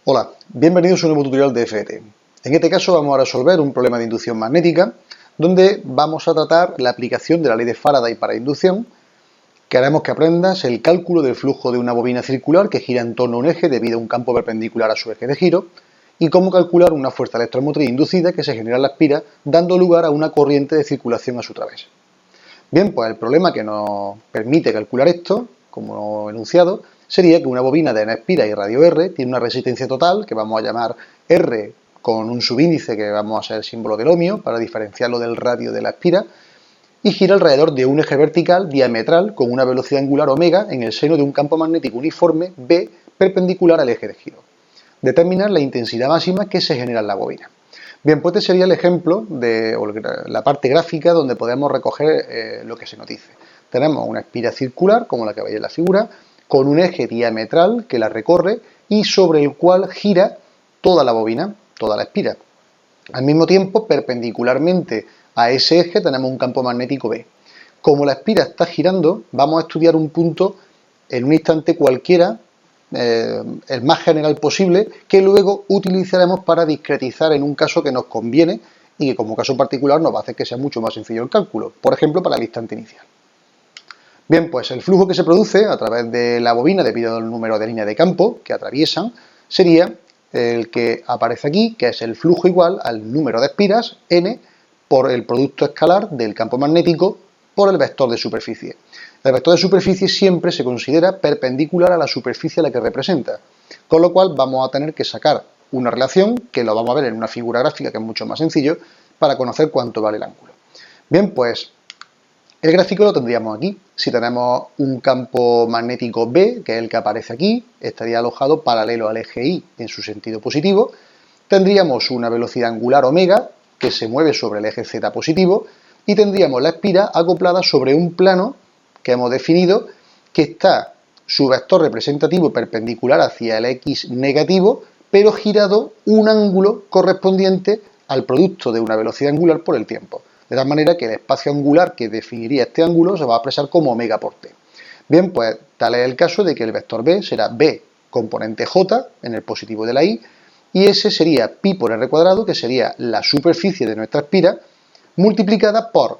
Hola, bienvenidos a un nuevo tutorial de FET. En este caso vamos a resolver un problema de inducción magnética donde vamos a tratar la aplicación de la ley de Faraday para inducción. Queremos que aprendas el cálculo del flujo de una bobina circular que gira en torno a un eje debido a un campo perpendicular a su eje de giro y cómo calcular una fuerza electromotriz inducida que se genera en la espira dando lugar a una corriente de circulación a su través. Bien, pues el problema que nos permite calcular esto, como enunciado, sería que una bobina de espira y radio R tiene una resistencia total que vamos a llamar R con un subíndice que vamos a ser el símbolo del ohmio para diferenciarlo del radio de la espira y gira alrededor de un eje vertical diametral con una velocidad angular omega en el seno de un campo magnético uniforme B perpendicular al eje de giro. Determinar la intensidad máxima que se genera en la bobina. Bien, pues este sería el ejemplo de la parte gráfica donde podemos recoger lo que se nos dice. Tenemos una espira circular, como la que veis en la figura, con un eje diametral que la recorre y sobre el cual gira toda la bobina, toda la espira. Al mismo tiempo, perpendicularmente a ese eje tenemos un campo magnético B. Como la espira está girando, vamos a estudiar un punto en un instante cualquiera, el más general posible, que luego utilizaremos para discretizar en un caso que nos conviene y que como caso particular nos va a hacer que sea mucho más sencillo el cálculo, por ejemplo para el instante inicial. Bien, pues el flujo que se produce a través de la bobina debido al número de líneas de campo que atraviesan sería el que aparece aquí, que es el flujo igual al número de espiras, n, por el producto escalar del campo magnético por el vector de superficie. El vector de superficie siempre se considera perpendicular a la superficie a la que representa, con lo cual vamos a tener que sacar una relación, que lo vamos a ver en una figura gráfica que es mucho más sencillo, para conocer cuánto vale el ángulo. Bien, pues el gráfico lo tendríamos aquí. Si tenemos un campo magnético B, que es el que aparece aquí, estaría alojado paralelo al eje Y en su sentido positivo. Tendríamos una velocidad angular omega que se mueve sobre el eje Z positivo y tendríamos la espira acoplada sobre un plano que hemos definido que está su vector representativo perpendicular hacia el X negativo, pero girado un ángulo correspondiente al producto de una velocidad angular por el tiempo. De tal manera que el espacio angular que definiría este ángulo se va a expresar como omega por t. Bien, pues tal es el caso de que el vector B será B componente J en el positivo de la Y, y ese sería pi por r cuadrado, que sería la superficie de nuestra espira, multiplicada por,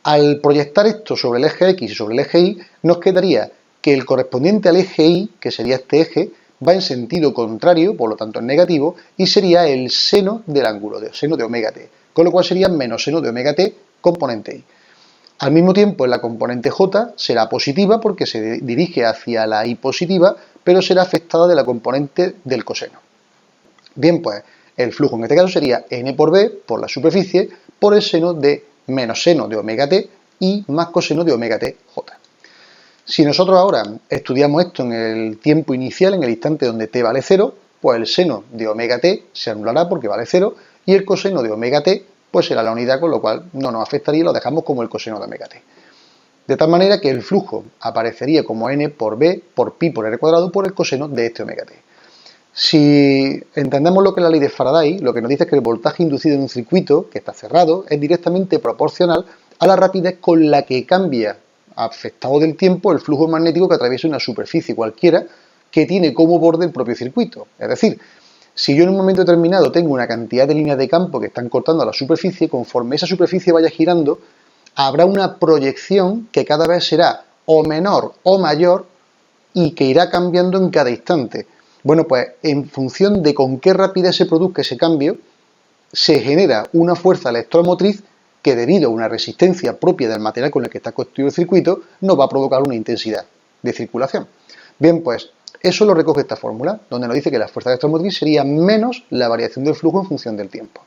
al proyectar esto sobre el eje X y sobre el eje Y, nos quedaría que el correspondiente al eje Y, que sería este eje, va en sentido contrario, por lo tanto en negativo, y sería el seno del ángulo, el seno de omega t, con lo cual sería menos seno de omega t componente Y. Al mismo tiempo, en la componente J será positiva porque se dirige hacia la Y positiva, pero será afectada de la componente del coseno. Bien, pues el flujo en este caso sería n por b por la superficie por el seno de menos seno de omega t y más coseno de omega t j. Si nosotros ahora estudiamos esto en el tiempo inicial, en el instante donde t vale 0, pues el seno de omega t se anulará porque vale 0 y el coseno de omega t pues será la unidad, con lo cual no nos afectaría y lo dejamos como el coseno de omega t. De tal manera que el flujo aparecería como n por b por pi por r cuadrado por el coseno de este omega t. Si entendemos lo que es la ley de Faraday, lo que nos dice es que el voltaje inducido en un circuito que está cerrado es directamente proporcional a la rapidez con la que cambia, afectado del tiempo, el flujo magnético que atraviesa una superficie cualquiera que tiene como borde el propio circuito. Es decir, si yo en un momento determinado tengo una cantidad de líneas de campo que están cortando la superficie, conforme esa superficie vaya girando, habrá una proyección que cada vez será o menor o mayor y que irá cambiando en cada instante. Bueno, pues en función de con qué rapidez se produzca ese cambio, se genera una fuerza electromotriz que debido a una resistencia propia del material con el que está construido el circuito, nos va a provocar una intensidad de circulación. Bien, pues eso lo recoge esta fórmula, donde nos dice que la fuerza electromotriz sería menos la variación del flujo en función del tiempo.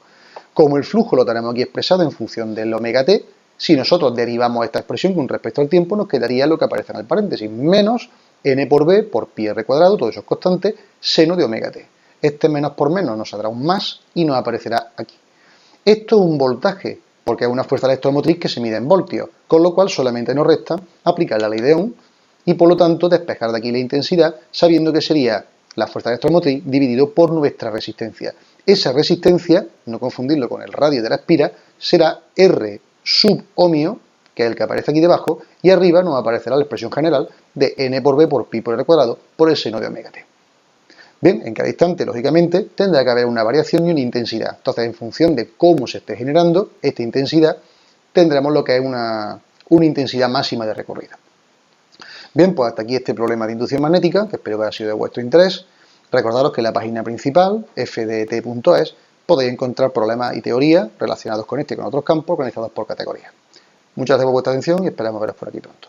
Como el flujo lo tenemos aquí expresado en función del omega t, si nosotros derivamos esta expresión con respecto al tiempo, nos quedaría lo que aparece en el paréntesis, menos n por b por pi r cuadrado, todo eso es constante, seno de omega t. Este menos por menos nos saldrá un más y nos aparecerá aquí. Esto es un voltaje, porque es una fuerza electromotriz que se mide en voltios, con lo cual solamente nos resta aplicar la ley de Ohm y por lo tanto despejar de aquí la intensidad, sabiendo que sería la fuerza electromotriz dividido por nuestra resistencia. Esa resistencia, no confundirlo con el radio de la espira, será R sub ohmio, que es el que aparece aquí debajo, y arriba nos aparecerá la expresión general de n por b por pi por r cuadrado por el seno de omega t. Bien, en cada instante, lógicamente, tendrá que haber una variación y una intensidad. Entonces, en función de cómo se esté generando esta intensidad, tendremos lo que es una intensidad máxima de recorrido. Bien, pues hasta aquí este problema de inducción magnética, que espero que haya sido de vuestro interés. Recordaros que en la página principal, fdt.es, podéis encontrar problemas y teorías relacionados con este y con otros campos organizados por categorías. Muchas gracias por vuestra atención y esperamos veros por aquí pronto.